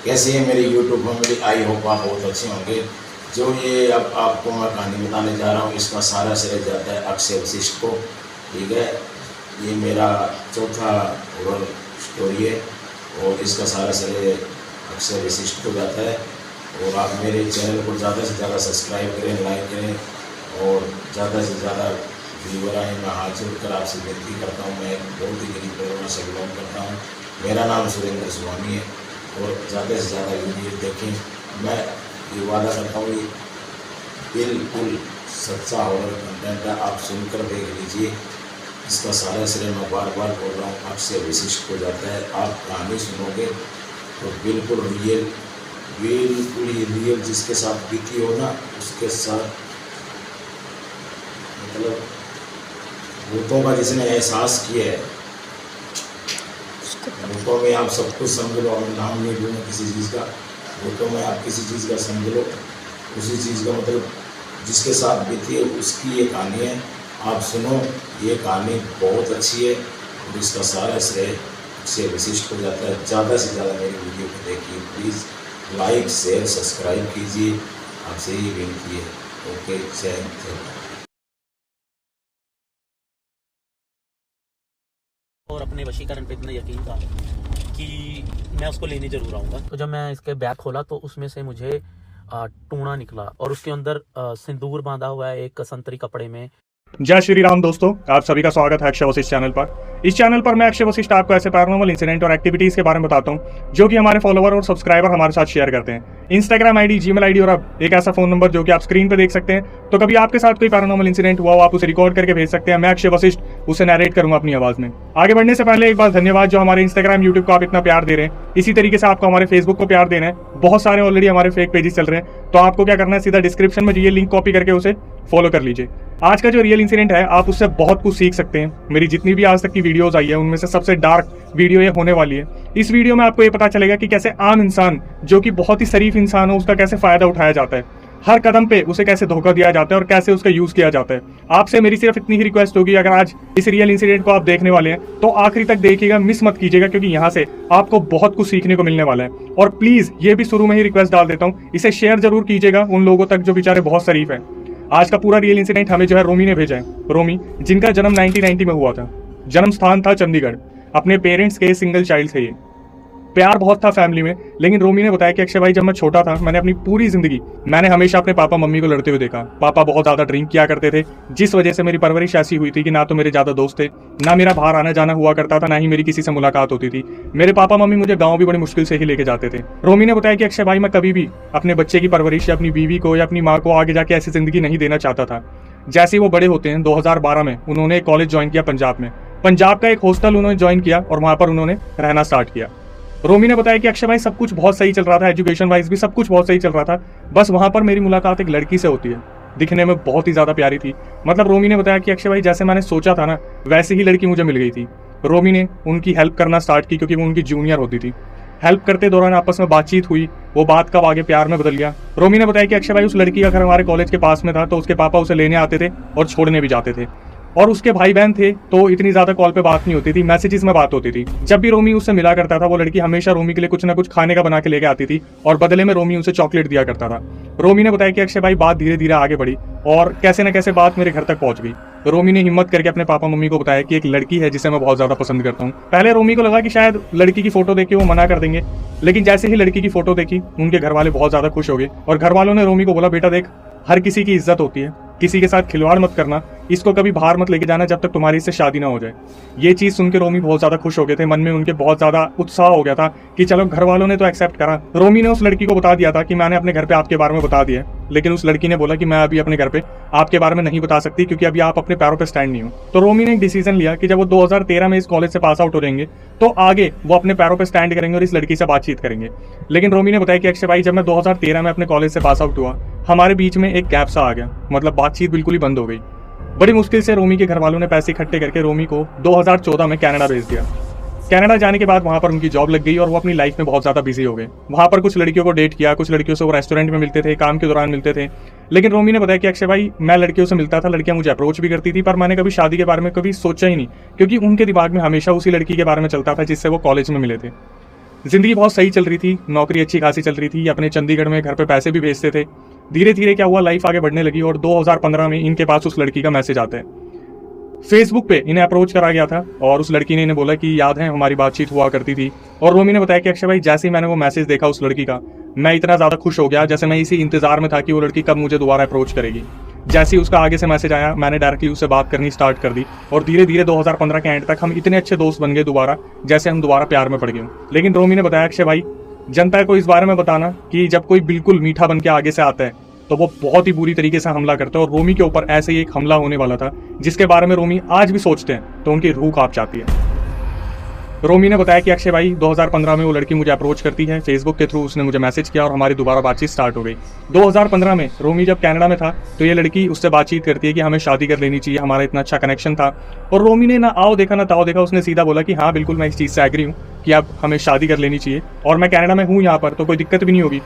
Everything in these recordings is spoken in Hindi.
कैसे है मेरी यूट्यूब फैमिली। आई होप आप बहुत अच्छे होंगे। जो ये अब आपको मैं कहानी बताने जा रहा हूँ, इसका सारा श्रेय जाता है अक्षय वशिष्ठ को। ठीक है, ये मेरा चौथा हॉरर स्टोरी है और इसका सारा श्रेय अक्षय वशिष्ठ को जाता है। और आप मेरे चैनल को ज़्यादा से ज़्यादा सब्सक्राइब करें, लाइक करें और ज़्यादा से ज़्यादा व्यूवर आए। मैं हाथ जोड़कर आपसे विनती करता हूँ। मैं एक बहुत ही गरीब परिवार से बिलोंग करता हूँ। मेरा नाम सुरेंद्र स्वामी है और ज़्यादा से ज़्यादा वीडियो देखें। मैं ये वादा करता हूँ, ये बिल्कुल सच्चा हॉरर कंटेंट है, आप सुनकर देख लीजिए। इसका सारा श्रेय मैं बार बार बोल रहा हूँ अक्षय वशिष्ठ को जाता है। आप कहानी सुनोगे तो बिल्कुल रियल, बिल्कुल ही रियल जिसके साथ बीती हो ना, उसके साथ मतलब भूतों का जिसने एहसास किया है, भूतों में आप सब कुछ समझ लो। मैं नाम नहीं लूँगा किसी चीज़ का, भूतों में आप किसी चीज़ का समझ लो, उसी चीज़ का मतलब जिसके साथ बीती है उसकी ये कहानी है। आप सुनो, ये कहानी बहुत अच्छी है और इसका सारा श्रेय अक्षय वशिष्ठ को जाता है। ज़्यादा से ज़्यादा मेरी वीडियो को देखिए, प्लीज़ लाइक शेयर सब्सक्राइब कीजिए, आपसे ही विनती है। ओके, जय हिंद। और अपने वशीकरण पे इतना यकीन था कि मैं उसको लेने जरूर आऊँगा। तो जब मैं इसके बैग खोला तो उसमें से मुझे टूना निकला और उसके अंदर सिंदूर बांधा हुआ है एक संतरी कपड़े में। जय श्री राम दोस्तों, आप सभी का स्वागत है अक्षय वशिष्ठ चैनल पर। इस चैनल पर मैं अक्षय वशिष्ठ आपको ऐसे पैरानॉर्मल इंसिडेंट और एक्टिविटीज के बारे में बताता हूं जो कि हमारे फॉलोवर और सब्सक्राइबर हमारे साथ शेयर करते हैं। इंस्टाग्राम आईडी, जीमेल आईडी और अब एक ऐसा फोन नंबर जो कि आप स्क्रीन पर देख सकते हैं। तो कभी आपके साथ कोई पैरानॉर्मल इंसिडेंट हुआ हो, आप उसे रिकॉर्ड करके भेज सकते हैं। मैं अक्षय वशिष्ठ उसे नरेट करूंगा अपनी आवाज में। आगे बढ़ने से पहले एक बार धन्यवाद जो हमारे इंस्टाग्राम, यूट्यूब को आप इतना प्यार दे रहे हैं। इसी तरीके से आपको हमारे फेसबुक को प्यार देना है। बहुत सारे ऑलरेडी हमारे फेक पेजेस चल रहे हैं, तो आपको क्या करना है, सीधा डिस्क्रिप्शन में ये लिंक कॉपी करके उसे फॉलो कर लीजिए। आज का जो रियल इंसिडेंट है, आप उससे बहुत कुछ सीख सकते हैं। मेरी जितनी भी आज तक की वीडियोस आई है उनमें से सबसे डार्क वीडियो ये होने वाली है। इस वीडियो में आपको ये पता चलेगा कि कैसे आम इंसान जो कि बहुत ही शरीफ इंसान हो, उसका कैसे फायदा उठाया जाता है। हर कदम पे उसे कैसे धोखा दिया जाता है और कैसे उसका यूज किया जाता है। आपसे मेरी सिर्फ इतनी ही रिक्वेस्ट होगी, अगर आज इस रियल इंसिडेंट को आप देखने वाले हैं तो आखिरी तक देखिएगा, मिस मत कीजिएगा, क्योंकि यहाँ से आपको बहुत कुछ सीखने को मिलने वाला है। और प्लीज ये भी शुरू में ही रिक्वेस्ट डाल देता हूँ, इसे शेयर जरूर कीजिएगा उन लोगों तक जो बेचारे बहुत शरीफ है। आज का पूरा रियल इंसिडेंट हमें जो है रोमी ने भेजा है। रोमी, जिनका जन्म 1990 में हुआ था, जन्म स्थान था चंडीगढ़। अपने पेरेंट्स के सिंगल चाइल्ड थे ये। प्यार बहुत था फैमिली में, लेकिन रोमी ने बताया कि अक्षय भाई, जब मैं छोटा था मैंने अपनी पूरी जिंदगी हमेशा अपने पापा मम्मी को लड़ते हुए देखा। पापा बहुत ज्यादा ड्रिंक किया करते थे, जिस वजह से मेरी परवरिश ऐसी हुई थी कि ना तो मेरे ज्यादा दोस्त थे, ना मेरा बाहर आना जाना हुआ करता था, ना ही मेरी किसी से मुलाकात होती थी। मेरे पापा मम्मी मुझे गाँव भी बड़ी मुश्किल से ही लेके जाते थे। रोमी ने बताया कि अक्षय भाई, मैं कभी भी अपने बच्चे की परवरिश या अपनी बीवी को या अपनी माँ को आगे जाके ऐसी जिंदगी नहीं देना चाहता था। जैसे ही वो बड़े होते हैं, 2012 में उन्होंने कॉलेज ज्वाइन किया पंजाब में। पंजाब का एक हॉस्टल उन्होंने ज्वाइन किया और वहां पर उन्होंने रहना स्टार्ट किया। रोमी ने बताया कि अक्षय भाई, सब कुछ बहुत सही चल रहा था, एजुकेशन वाइज भी सब कुछ बहुत सही चल रहा था। बस वहां पर मेरी मुलाकात एक लड़की से होती है, दिखने में बहुत ही ज्यादा प्यारी थी। मतलब रोमी ने बताया कि अक्षय भाई, जैसे मैंने सोचा था ना, वैसे ही लड़की मुझे मिल गई थी। रोमी ने उनकी हेल्प करना स्टार्ट की क्योंकि वो उनकी जूनियर होती थी। हेल्प करते दौरान आपस में बातचीत हुई, वो बात कब आगे प्यार में बदल गया। रोमी ने बताया कि अक्षय भाई, उस लड़की का घर हमारे कॉलेज के पास में था, तो उसके पापा उसे लेने आते थे और छोड़ने भी जाते थे। और उसके भाई बहन थे, तो इतनी ज्यादा कॉल पे बात नहीं होती थी, मैसेजेस में बात होती थी। जब भी रोमी उससे मिला करता था, वो लड़की हमेशा रोमी के लिए कुछ ना कुछ खाने का बना के लेके आती थी और बदले में रोमी उसे चॉकलेट दिया करता था। रोमी ने बताया कि अक्षय भाई, बात धीरे धीरे आगे बढ़ी और कैसे न कैसे बात मेरे घर तक पहुंच गई। रोमी ने हिम्मत करके अपने पापा मम्मी को बताया कि एक लड़की है जिसे मैं बहुत ज्यादा पसंद करता हूँ। पहले रोमी को लगा कि शायद लड़की की फोटो देख के वो मना कर देंगे, लेकिन जैसे ही लड़की की फोटो देखी, उनके घर वाले बहुत ज्यादा खुश हो गए और घर वालों ने रोमी को बोला, बेटा देख, हर किसी की इज्जत होती है, किसी के साथ खिलवाड़ मत करना, इसको कभी बाहर मत लेके जाना जब तक तुम्हारी इससे शादी ना हो जाए। ये चीज सुन के रोमी बहुत ज्यादा खुश हो गए थे, मन में उनके बहुत ज्यादा उत्साह हो गया था कि चलो, घर वालों ने तो एक्सेप्ट करा। रोमी ने उस लड़की को बता दिया था कि मैंने अपने घर पे आपके बारे में बता दिया, लेकिन उस लड़की ने बोला कि मैं अभी अपने घर पे आपके बारे में नहीं बता सकती क्योंकि अभी आप अपने पैरों पे स्टैंड नहीं हो। तो रोमी ने एक डिसीजन लिया कि जब वो 2013 में इस कॉलेज से पास आउट हो जाएंगे तो आगे वो अपने पैरों पे स्टैंड करेंगे और इस लड़की से बातचीत करेंगे। लेकिन रोमी ने बताया कि अक्षय भाई, जब मैं 2013 में अपने कॉलेज से पास आउट हुआ, हमारे बीच में एक गैप सा आ गया, मतलब बातचीत बिल्कुल ही बंद हो गई। बड़ी मुश्किल से रोमी के घर वालों ने पैसे इकट्ठे करके रोमी को 2014 में कनाडा भेज दिया। कनाडा जाने के बाद वहां पर उनकी जॉब लग गई और वो अपनी लाइफ में बहुत ज्यादा बिजी हो गए। वहां पर कुछ लड़कियों को डेट किया, कुछ लड़कियों से वो रेस्टोरेंट में मिलते थे, काम के दौरान मिलते थे। लेकिन रोमी ने बताया कि अक्षय भाई, मैं लड़कियों से मिलता था, लड़कियां मुझे अप्रोच भी करती थी, पर मैंने कभी शादी के बारे में कभी सोचा ही नहीं, क्योंकि उनके दिमाग में हमेशा उसी लड़की के बारे में चलता था जिससे वो कॉलेज में मिले थे। ज़िंदगी बहुत सही चल रही थी, नौकरी अच्छी खासी चल रही थी, अपने चंडीगढ़ में घर पे पैसे भी भेजते थे। धीरे धीरे क्या हुआ, लाइफ आगे बढ़ने लगी और 2015 में इनके पास उस लड़की का मैसेज आता है। फेसबुक पे इन्हें अप्रोच करा गया था और उस लड़की ने इन्हें बोला कि याद है हमारी बातचीत हुआ करती थी। और रोमी ने बताया कि अक्षय भाई, जैसे ही मैंने वो मैसेज देखा उस लड़की का, मैं इतना ज़्यादा खुश हो गया जैसे मैं इसी इंतजार में था कि वो लड़की कब मुझे दोबारा अप्रोच करेगी। जैसे ही उसका आगे से मैसेज आया, मैंने डायरेक्टली उससे बात करनी स्टार्ट कर दी और धीरे धीरे 2015 के एंड तक हम इतने अच्छे दोस्त बन गए दोबारा, जैसे हम दोबारा प्यार में पड़ गए। लेकिन रोमी ने बताया, अक्षय भाई, जनता को इस बारे में बताना कि जब कोई बिल्कुल मीठा बन के आगे से आता है तो वो बहुत ही बुरी तरीके से हमला करता है। और रोमी के ऊपर ऐसे ही एक हमला होने वाला था जिसके बारे में रोमी आज भी सोचते हैं तो उनकी रूह कांप जाती है। रोमी ने बताया कि अक्षय भाई, 2015 में वो लड़की मुझे अप्रोच करती है, फेसबुक के थ्रू उसने मुझे मैसेज किया और हमारी दोबारा बातचीत स्टार्ट हो गई। 2015 में रोमी जब कनाडा में था तो ये लड़की उससे बातचीत करती है कि हमें शादी कर लेनी चाहिए, हमारा इतना अच्छा कनेक्शन था। और रोमी ने ना आओ देखा ना ताओ देखा, उसने सीधा बोला कि हाँ बिल्कुल मैं इस चीज़ से एग्री हूँ कि अब हमें शादी कर लेनी चाहिए और मैं कनाडा में हूँ यहाँ पर, तो कोई दिक्कत भी नहीं होगी।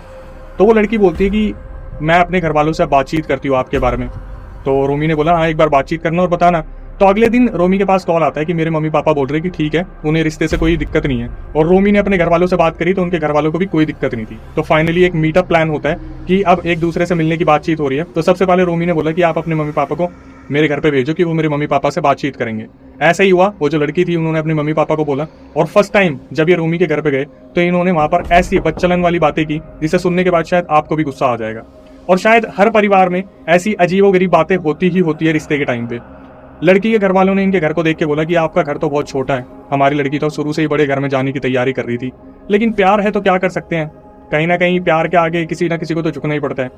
तो वो लड़की बोलती है कि मैं अपने घर वालों से बातचीत करती हूँ आपके बारे में। तो रोमी ने बोला हाँ एक बार बातचीत करना और बताना। तो अगले दिन रोमी के पास कॉल आता है कि मेरे मम्मी पापा बोल रहे हैं कि ठीक है, उन्हें रिश्ते से कोई दिक्कत नहीं है। और रोमी ने अपने घर वालों से बात करी तो उनके घर वालों को भी कोई दिक्कत नहीं थी। तो फाइनली एक मीटअप प्लान होता है कि अब एक दूसरे से मिलने की बातचीत हो रही है। तो सबसे पहले रोमी ने बोला कि आप अपने मम्मी पापा को मेरे घर पे भेजो कि वो मेरे मम्मी पापा से बातचीत करेंगे। ऐसा ही हुआ, वो जो लड़की थी उन्होंने अपने मम्मी पापा को बोला और फर्स्ट टाइम जब ये रोमी के घर पे गए तो इन्होंने वहां पर ऐसी बच्चलन वाली बातें की जिसे सुनने के बाद शायद आपको भी गुस्सा आ जाएगा। और शायद हर परिवार में ऐसी अजीबोगरीब बातें होती ही होती है रिश्ते के टाइम पे। लड़की के घर वालों ने इनके घर को देख के बोला कि आपका घर तो बहुत छोटा है, हमारी लड़की तो शुरू से ही बड़े घर में जाने की तैयारी कर रही थी, लेकिन प्यार है तो क्या कर सकते हैं, कहीं ना कहीं प्यार के आगे किसी ना किसी को तो झुकना ही पड़ता है।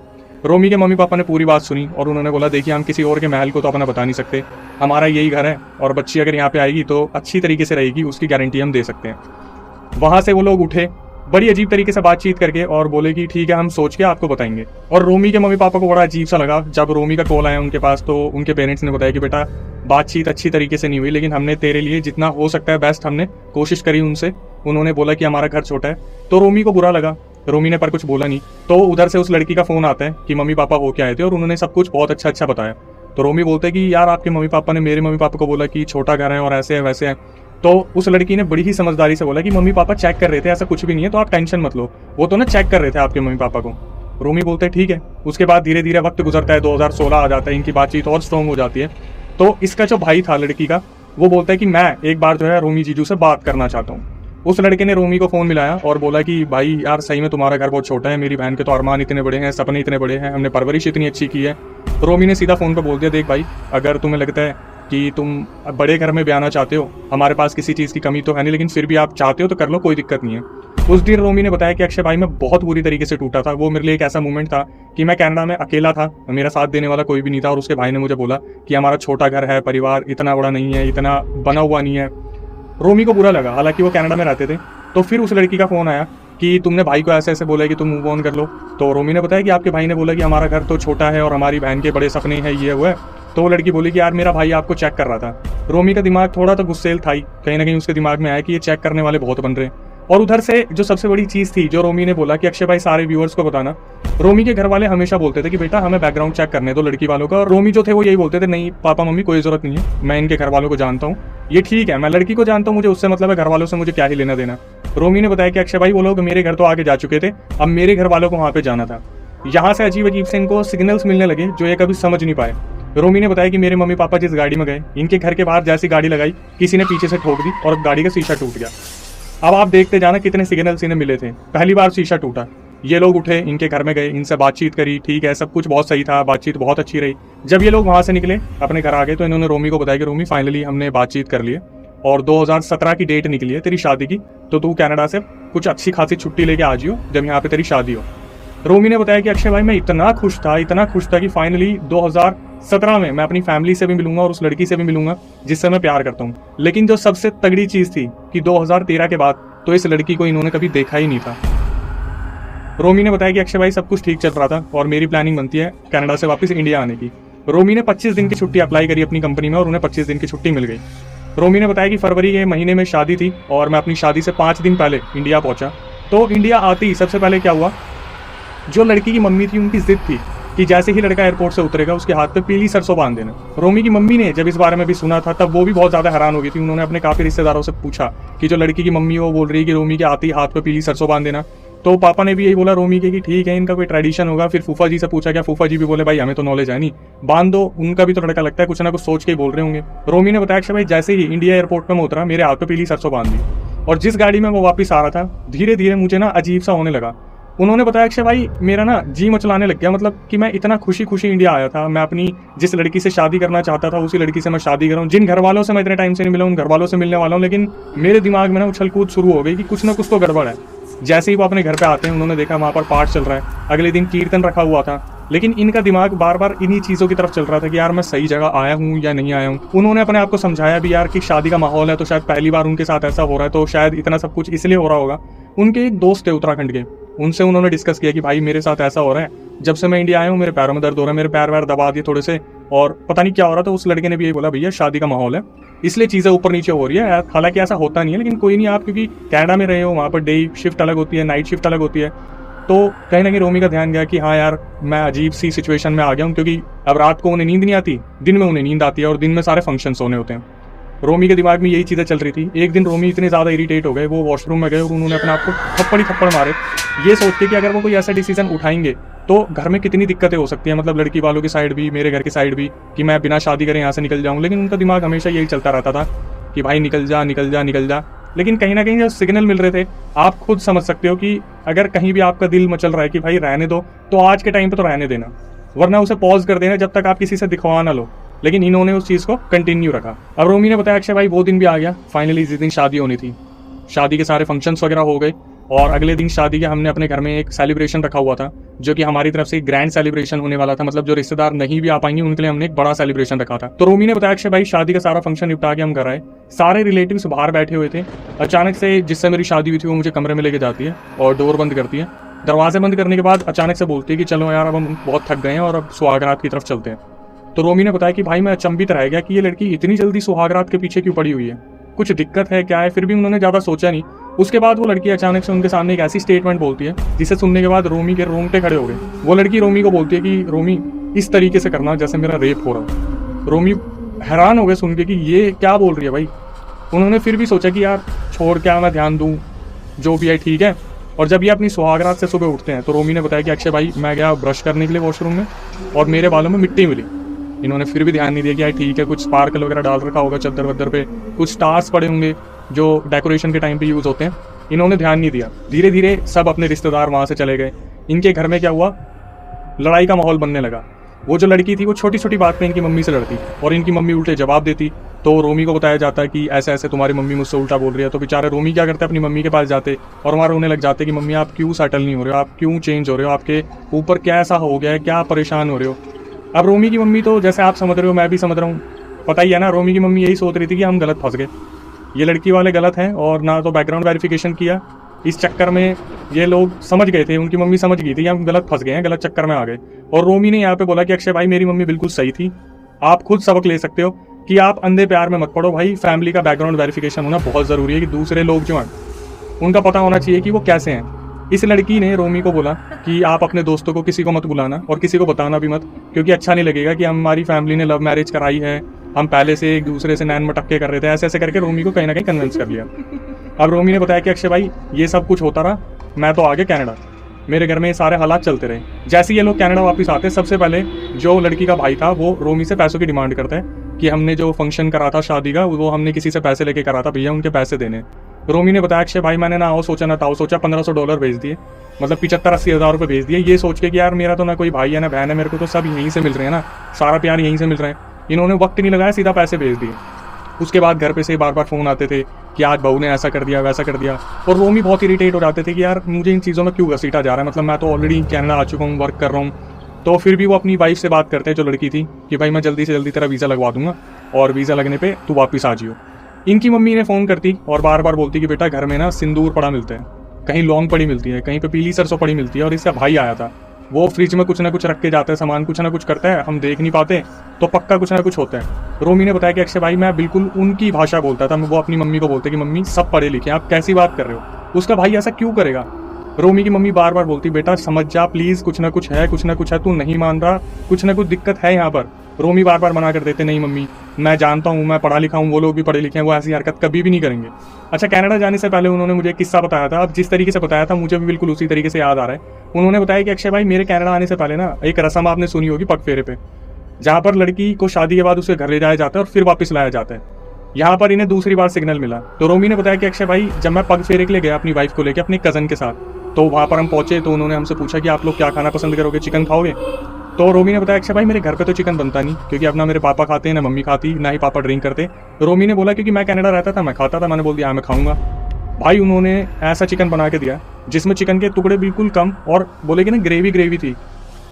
रोमी के मम्मी पापा ने पूरी बात सुनी और उन्होंने बोला देखिए हम किसी और के महल को तो अपना बता नहीं सकते, हमारा यही घर है और बच्ची अगर यहाँ पे आएगी तो अच्छी तरीके से रहेगी, उसकी गारंटी हम दे सकते हैं। वहां से वो लोग उठे बड़ी अजीब तरीके से बातचीत करके और बोले कि ठीक है हम सोच के आपको बताएंगे। और रोमी के मम्मी पापा को बड़ा अजीब सा लगा जब रोमी का कॉल आया उनके पास, तो उनके पेरेंट्स ने बताया कि बेटा बातचीत अच्छी तरीके से नहीं हुई, लेकिन हमने तेरे लिए जितना हो सकता है बेस्ट हमने कोशिश करी उनसे। उन्होंने बोला कि हमारा घर छोटा है। तो रोमी को बुरा लगा, रोमी ने पर कुछ बोला नहीं। तो उधर से उस लड़की का फोन आता है कि मम्मी पापा हो के आए थे और उन्होंने सब कुछ बहुत अच्छा बताया। तो रोमी बोलते हैं कि यार आपके मम्मी पापा ने मेरे मम्मी पापा को बोला कि छोटा घर है और ऐसे है वैसे है। तो उस लड़की ने बड़ी ही समझदारी से बोला कि मम्मी पापा चेक कर रहे थे, ऐसा कुछ भी नहीं है, तो आप टेंशन मत लो, वो तो ना चेक कर रहे थे आपके मम्मी पापा को। रोमी बोलते हैं ठीक है। उसके बाद धीरे धीरे वक्त गुजरता है, 2016 आ जाता है, इनकी बातचीत और स्ट्रॉन्ग हो जाती है। तो इसका जो भाई था लड़की का, वो बोलता है कि मैं एक बार जो है रोमी जीजू से बात करना चाहता हूँ। उस लड़के ने रोमी को फोन मिलाया और बोला कि भाई यार सही में तुम्हारा घर बहुत छोटा है, मेरी बहन के तो अरमान इतने बड़े हैं, सपने इतने बड़े हैं, हमने परवरिश इतनी अच्छी की है। रोमी ने सीधा फोन पर बोल दिया देख भाई, अगर तुम्हें लगता है कि तुम बड़े घर में भी आना चाहते हो, हमारे पास किसी चीज़ की कमी तो है नहीं, लेकिन फिर भी आप चाहते हो तो कर लो, कोई दिक्कत नहीं है। उस दिन रोमी ने बताया कि अक्षय भाई मैं बहुत बुरी तरीके से टूटा था। वो मेरे लिए एक ऐसा मोमेंट था कि मैं कनाडा में अकेला था, मेरा साथ देने वाला कोई भी नहीं था और उसके भाई ने मुझे बोला कि हमारा छोटा घर है, परिवार इतना बड़ा नहीं है, इतना बना हुआ नहीं है। रोमी को बुरा लगा, हालांकि वो कनाडा में रहते थे। तो फिर उस लड़की का फोन आया कि तुमने भाई को ऐसे ऐसे बोला कि तुम मूव ऑन कर लो। तो रोमी ने बताया कि आपके भाई ने बोला कि हमारा घर तो छोटा है और हमारी बहन के बड़े सपने हैं, ये हुआ है। तो वो लड़की बोली कि यार मेरा भाई आपको चेक कर रहा था। रोमी का दिमाग थोड़ा तो गुस्सेल था ही, कहीं ना कहीं उसके दिमाग में आया कि ये चेक करने वाले बहुत बन रहे हैं। और उधर से जो सबसे बड़ी चीज़ थी जो रोमी ने बोला कि अक्षय भाई सारे व्यूअर्स को बताना, रोमी के घर वाले हमेशा बोलते थे कि बेटा हमें बैकग्राउंड चेक करने दो लड़की वालों का, और रोमी जो थे वो यही बोलते थे नहीं पापा मम्मी कोई ज़रूरत नहीं है, मैं इनके घर वालों को जानता हूँ, ये ठीक है, मैं लड़की को जानता हूँ, मुझे उससे मतलब है, घर वालों से मुझे क्या ही लेना देना। रोमी ने बताया कि अक्षय भाई वो लोग मेरे घर तो आगे जा चुके थे, अब मेरे घर वालों को वहाँ पे जाना था। यहाँ से अजीब अजीब से इनको सिग्नल्स मिलने लगे जो ये कभी समझ नहीं पाए। रोमी ने बताया कि मेरे मम्मी पापा जिस गाड़ी में गए, इनके घर के बाहर जैसी गाड़ी लगाई किसी ने पीछे से ठोक दी और गाड़ी का शीशा टूट गया। अब आप देखते जाना कितने सिग्नल्स इन्हें मिले थे। पहली बार शीशा टूटा, ये लोग उठे, इनके घर में गए, इनसे बातचीत करी, ठीक है सब कुछ बहुत सही था, बातचीत बहुत अच्छी रही। जब ये लोग वहाँ से निकले अपने घर आ गए तो इन्होंने रोमी को बताया कि रोमी फाइनली हमने बातचीत कर ली है और 2017 की डेट निकली है तेरी शादी की, तो तू कनाडा से कुछ अच्छी खासी छुट्टी लेके आ जियो जब यहाँ पे तेरी शादी हो। रोमी ने बताया कि अक्षय भाई मैं इतना खुश था कि फाइनली 2017 में मैं अपनी फैमिली से भी मिलूंगा और उस लड़की से भी मिलूंगा जिससे मैं प्यार करता हूँ। लेकिन जो सबसे तगड़ी चीज़ थी कि 2013 के बाद तो इस लड़की को इन्होंने कभी देखा ही नहीं था। रोमी ने बताया कि अक्षय भाई सब कुछ ठीक चल रहा था और मेरी प्लानिंग बनती है कनाडा से वापस इंडिया आने की। रोमी ने 25 दिन की छुट्टी अप्लाई करी अपनी कंपनी में और उन्हें 25 दिन की छुट्टी मिल गई। रोमी ने बताया कि फरवरी के महीने में शादी थी और मैं अपनी शादी से 5 दिन पहले इंडिया पहुंचा। तो इंडिया आते ही सबसे पहले क्या हुआ, जो लड़की की मम्मी थी उनकी जिद थी कि जैसे ही लड़का एयरपोर्ट से उतरेगा उसके हाथ पे पीली सरसों बांध देना। रोमी की मम्मी ने जब इस बारे में भी सुना था तब वो भी बहुत ज़्यादा हैरान हो गई थी। उन्होंने अपने काफ़ी रिश्तेदारों से पूछा कि जो लड़की की मम्मी वो बोल रही है कि रोमी के आते ही हाथ पे पीली सरसों बांध देना, तो पापा ने भी यही बोला रोमी के कि ठीक है इनका कोई ट्रेडिशन होगा। फिर फूफा जी से पूछा क्या, फूफा जी भी बोले भाई हमें तो नॉलेज है नहीं, बांध दो। उनका भी तो लड़का लगता है कुछ ना कुछ सोच के ही बोल रहे होंगे। रोमी ने बताया कि भाई जैसे ही इंडिया एयरपोर्ट पर मैं उतरा मेरे हाथ पे पीली सरसों बांध दी, और जिस गाड़ी में वो वापस आ रहा था धीरे धीरे मुझे ना अजीब सा होने लगा। उन्होंने बताया अक्षय भाई मेरा ना जी मचलाने लग गया, मतलब कि मैं इतना खुशी खुशी इंडिया आया था, मैं अपनी जिस लड़की से शादी करना चाहता था उसी लड़की से मैं शादी कर रहा हूँ, जिन घर वालों से मैं इतने टाइम से नहीं मिला उन घर वालों से मिलने वाला हूँ। लेकिन मेरे दिमाग में ना उछल कूद शुरू हो गई कि कुछ ना कुछ तो गड़बड़ है। जैसे ही वो अपने घर पे आते हैं उन्होंने देखा वहाँ पर पाठ चल रहा है, अगले दिन कीर्तन रखा हुआ था, लेकिन इनका दिमाग बार बार इन्हीं चीज़ों की तरफ चल रहा था कि यार मैं सही जगह आया हूँ या नहीं आया हूँ। उन्होंने अपने आप को समझाया भी यार कि शादी का माहौल है तो शायद पहली बार उनके साथ ऐसा हो रहा है, तो शायद इतना सब कुछ इसलिए हो रहा होगा। उनके एक दोस्त थे उत्तराखंड के, उनसे उन्होंने डिस्कस किया कि भाई मेरे साथ ऐसा हो रहा है, जब से मैं इंडिया आया हूँ मेरे पैरों में दर्द हो रहा है, मेरे पैर वैर दबा दिए थोड़े से और पता नहीं क्या हो रहा था। उस लड़के ने भी यही बोला भैया शादी का माहौल है इसलिए चीज़ें ऊपर नीचे हो रही है, हालांकि ऐसा होता नहीं है लेकिन कोई नहीं, आप क्योंकि कनाडा में रहे हो वहाँ पर डे शिफ्ट अलग होती है, नाइट शिफ्ट अलग होती है, तो कहीं ना कहीं रोमी का ध्यान गया कि हाँ यार मैं अजीब सी सिचुएशन में आ गया हूँ, क्योंकि अब रात को उन्हें नींद नहीं आती, दिन में उन्हें नींद आती है और दिन में सारे फंक्शंस होने होते हैं। रोमी के दिमाग में यही चीज़ें चल रही थी। एक दिन रोमी इतने ज़्यादा इरिटेट हो गए, वो वॉशरूम में गए और उन्होंने अपने आप को थप्पड़ मारे, ये सोच के कि अगर वो कोई ऐसा डिसीजन उठाएंगे तो घर में कितनी दिक्कतें हो सकती हैं, मतलब लड़की वालों की साइड भी मेरे घर की साइड भी, कि मैं बिना शादी करे यहाँ से निकल जाऊँ। लेकिन उनका दिमाग हमेशा यही चलता रहता था कि भाई निकल जा निकल जा निकल जा। लेकिन कहीं ना कहीं जो सिग्नल मिल रहे थे आप खुद समझ सकते हो कि अगर कहीं भी आपका दिल मचल रहा है कि भाई रहने दो, तो आज के टाइम पे तो रहने देना, वरना उसे पॉज कर देना जब तक आप किसी से दिखवा ना लो। लेकिन इन्होंने उस चीज़ को कंटिन्यू रखा। अब रोमी ने बताया अक्षय भाई वो दिन भी आ गया, फाइनली जिस दिन शादी होनी थी, शादी के सारे फंक्शंस वगैरह हो गए और अगले दिन शादी के हमने अपने घर में एक सेलिब्रेशन रखा हुआ था जो कि हमारी तरफ से ग्रैंड सेलिब्रेशन होने वाला था, मतलब जो रिश्तेदार नहीं भी आ पाएंगे उनके लिए हमने एक बड़ा सेलिब्रेशन रखा था। तो रोमी ने बताया अक्षय भाई शादी का सारा फंक्शन निपटा के हम घर आए, सारे रिलेटिव्स बाहर बैठे हुए थे। अचानक से जिससे मेरी शादी हुई थी वो मुझे कमरे में लेके जाती है और डोर बंद करती है। दरवाजे बंद करने के बाद अचानक से बोलती है कि चलो यार अब हम बहुत थक गए हैं और अब सुहागरात की तरफ चलते हैं। तो रोमी ने बताया कि भाई मैं अचंभित रह गया कि ये लड़की इतनी जल्दी सुहागरात के पीछे क्यों पड़ी हुई है, कुछ दिक्कत है क्या है। फिर भी उन्होंने ज़्यादा सोचा नहीं। उसके बाद वो लड़की अचानक से उनके सामने एक ऐसी स्टेटमेंट बोलती है जिसे सुनने के बाद रोमी के रोंगटे खड़े हो गए। वो लड़की रोमी को बोलती है कि रोमी इस तरीके से करना जैसे मेरा रेप हो रहा। रोमी हैरान हो गए सुन के कि ये क्या बोल रही है भाई। उन्होंने फिर भी सोचा कि यार छोड़ क्या मैं ध्यान दूँ, जो भी है ठीक है। और जब ये अपनी सुहागरात से सुबह उठते हैं तो रोमी ने बताया कि अक्षय भाई मैं गया ब्रश करने के लिए वॉशरूम में और मेरे बालों में मिट्टी मिली। इन्होंने फिर भी ध्यान नहीं दिया कि यार ठीक है, कुछ स्पार्कल वगैरह डाल रखा होगा चद्दर वद्दर पे, कुछ स्टार्स पड़े होंगे जो डेकोरेशन के टाइम पे यूज़ होते हैं। इन्होंने ध्यान नहीं दिया। धीरे धीरे सब अपने रिश्तेदार वहाँ से चले गए। इनके घर में क्या हुआ, लड़ाई का माहौल बनने लगा। वो जो लड़की थी वो छोटी छोटी बात पे इनकी मम्मी से लड़ती और इनकी मम्मी उल्टे जवाब देती। तो रोमी को बताया जाता है कि ऐसे ऐसे तुम्हारी मम्मी मुझसे उल्टा बोल रही है। तो बेचारे रोमी क्या करते हैं, अपनी मम्मी के पास जाते और वहाँ रोने लग जाते कि मम्मी आप क्यों सेटल नहीं हो रहे हो, आप क्यों चेंज हो रहे हो, आपके ऊपर क्या ऐसा हो गया है, क्या परेशान हो रहे हो। अब रोमी की मम्मी तो जैसे आप समझ रहे हो मैं भी समझ रहा हूँ, पता ही है ना, रोमी की मम्मी यही सोच रही थी कि हम गलत फंस गए, ये लड़की वाले गलत हैं और ना तो बैकग्राउंड वेरिफिकेशन किया। इस चक्कर में ये लोग समझ गए थे, उनकी मम्मी समझ गई थी हम गलत फंस गए हैं, गलत चक्कर में आ गए। और रोमी ने यहाँ पे बोला कि अक्षय भाई मेरी मम्मी बिल्कुल सही थी, आप खुद सबक ले सकते हो कि आप अंधे प्यार में मत पड़ो भाई। फैमिली का बैकग्राउंड वेरिफिकेशन होना बहुत ज़रूरी है कि दूसरे लोग जो हैं उनका पता होना चाहिए कि वो कैसे हैं। इस लड़की ने रोमी को बोला कि आप अपने दोस्तों को किसी को मत बुलाना और किसी को बताना भी मत, क्योंकि अच्छा नहीं लगेगा कि हमारी फैमिली ने लव मैरिज कराई है, हम पहले से एक दूसरे से नैन मटक्के कर रहे थे। ऐसे ऐसे करके रोमी को कहीं ना कहीं कन्विंस कर लिया। अब रोमी ने बताया कि अक्षय भाई ये सब कुछ होता रहा, मैं तो आ गया कनाडा, मेरे घर में ये सारे हालात चलते रहे। जैसे ये लोग कनाडा वापस आते सबसे पहले जो लड़की का भाई था वो रोमी से पैसों की डिमांड करता है कि हमने जो फंक्शन करा था शादी का वो हमने किसी से पैसे लेके करा था, भैया उनके पैसे देने। रोमी ने बताया अक्षय भाई मैंने ना आओ सोचा ना ताओ सोचा, $1500 भेज दिए, मतलब 75-80 हज़ार रुपये भेज दिए, ये सोच के कि यार मेरा तो ना कोई भाई है ना बहन है, मेरे को तो सब यहीं से मिल रहे हैं ना, सारा प्यार यहीं से मिल रहा है। इन्होंने वक्त नहीं लगाया, सीधा पैसे भेज दिए। उसके बाद घर पे से बार बार फ़ोन आते थे कि आज बहू ने ऐसा कर दिया वैसा कर दिया, और रोमी बहुत इरिटेट हो जाते थे कि यार मुझे इन चीज़ों में क्यों घसीटा जा रहा है, मतलब मैं तो ऑलरेडी कनाडा आ चुका हूँ, वर्क कर रहा हूँ। तो फिर भी वो अपनी वाइफ से बात करते हैं जो लड़की थी कि भाई मैं जल्दी से जल्दी तेरा वीज़ा लगवा दूंगा और वीज़ा लगने पे तू वापस आ जियो। इनकी मम्मी ने फ़ोन करती और बार बार बोलती कि बेटा घर में ना सिंदूर पड़ा मिलता है, कहीं लौंग पड़ी मिलती है, कहीं पे पीली सरसों पड़ी मिलती है, और इसका भाई आया था वो फ्रिज में कुछ ना कुछ रख के जाता है, सामान कुछ ना कुछ करता है, हम देख नहीं पाते तो पक्का कुछ ना कुछ होता है। रोमी ने बताया कि अक्षय भाई मैं बिल्कुल उनकी भाषा बोलता था, वो अपनी मम्मी को बोलते कि मम्मी सब पढ़े लिखे, आप कैसी बात कर रहे हो, उसका भाई ऐसा क्यों करेगा। रोमी की मम्मी बार बार बोलती बेटा समझ जा प्लीज, कुछ ना कुछ है, तू नहीं मान रहा, कुछ ना कुछ दिक्कत है यहाँ पर। रोमी बार बार मना कर देते, नहीं मम्मी मैं जानता हूँ, मैं पढ़ा लिखा हूँ, वो लोग भी पढ़े लिखे हैं, वो ऐसी हरकत कभी भी नहीं करेंगे। अच्छा, कनाडा जाने से पहले उन्होंने मुझे एक किस्सा बताया था। अब जिस तरीके से बताया था मुझे भी बिल्कुल उसी तरीके से याद आ रहा है। उन्होंने बताया कि अक्षय भाई मेरे कनाडा आने से पहले ना एक रस्म आपने सुनी होगी पग फेरे पे, जहाँ पर लड़की को शादी के बाद उसे घर ले जाया जाता है और फिर वापस लाया जाता है। यहाँ पर इन्हें दूसरी बार सिग्नल मिला। तो रोमी ने बताया कि अक्षय भाई जब मैं पग फेरे के लिए गया अपनी वाइफ को लेकर अपने कजन के साथ, तो वहाँ पर हम पहुंचे तो उन्होंने हमसे पूछा कि आप लोग क्या खाना पसंद करोगे, चिकन खाओगे? तो रोमी ने बताया अक्षय भाई मेरे घर पे तो चिकन बनता नहीं, क्योंकि अब ना मेरे पापा खाते हैं ना मम्मी खाती, ना ही पापा ड्रिंक करते। रोमी ने बोला क्योंकि मैं कनाडा रहता था मैं खाता था। मैंने बोल दिया मैं खाऊंगा। भाई उन्होंने ऐसा चिकन बना के दिया जिसमें चिकन के टुकड़े बिल्कुल कम और बोले कि ना ग्रेवी थी।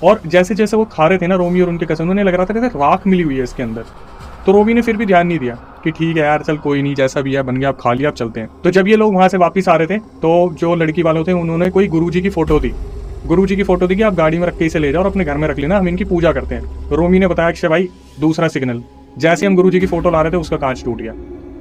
और जैसे जैसे वो खा रहे थे ना रोमी और उनके कजन, उन्हें लग रहा था जैसे राख मिली हुई है इसके अंदर। तो रोमी ने फिर भी ध्यान नहीं दिया कि ठीक है यार चल कोई नहीं, जैसा भी है बन गया, अब खा लिया, अब चलते हैं। तो जब ये लोग वहां से वापस आ रहे थे तो जो लड़की वालों थे उन्होंने कोई गुरुजी की फोटो दी कि आप गाड़ी में रख के इसे ले जाओ और अपने घर में रख लेना, हम इनकी पूजा करते हैं। तो रोमी ने बताया अक्षय भाई दूसरा सिग्नल, जैसे हम गुरुजी की फोटो ला रहे थे उसका कांच टूट गया।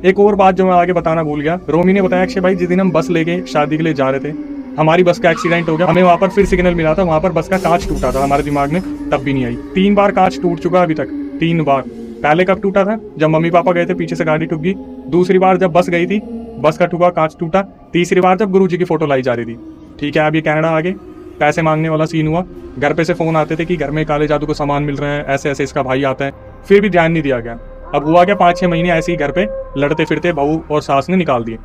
एक और बात जो मैं आगे बताना भूल गया, रोमी ने बताया अक्षय भाई जिस दिन हम बस लेके शादी के लिए जा रहे थे हमारी बस का एक्सीडेंट हो गया, हमें वहां पर फिर सिग्नल मिला था, वहां पर बस का कांच टूटा था। हमारे दिमाग में तब भी नहीं आई। 3 बार कांच टूट चुका अभी तक, 3 बार। पहले कब टूटा था? जब मम्मी पापा गए थे, पीछे से गाड़ी टूट गई। दूसरी बार जब बस गई थी, बस का टूटा कांच टूटा। तीसरी बार जब गुरुजी की फोटो लाई जा रही थी। ठीक है, अब ये कनाडा आ गए, पैसे मांगने वाला सीन हुआ। घर पे से फोन आते थे कि घर में काले जादू को सामान मिल रहे हैं, ऐसे ऐसे इसका भाई आता है, फिर भी ध्यान नहीं दिया गया। अब हुआ क्या, 5-6 महीने ऐसे ही घर पे लड़ते फिरते बहू और सास ने निकाल दिए।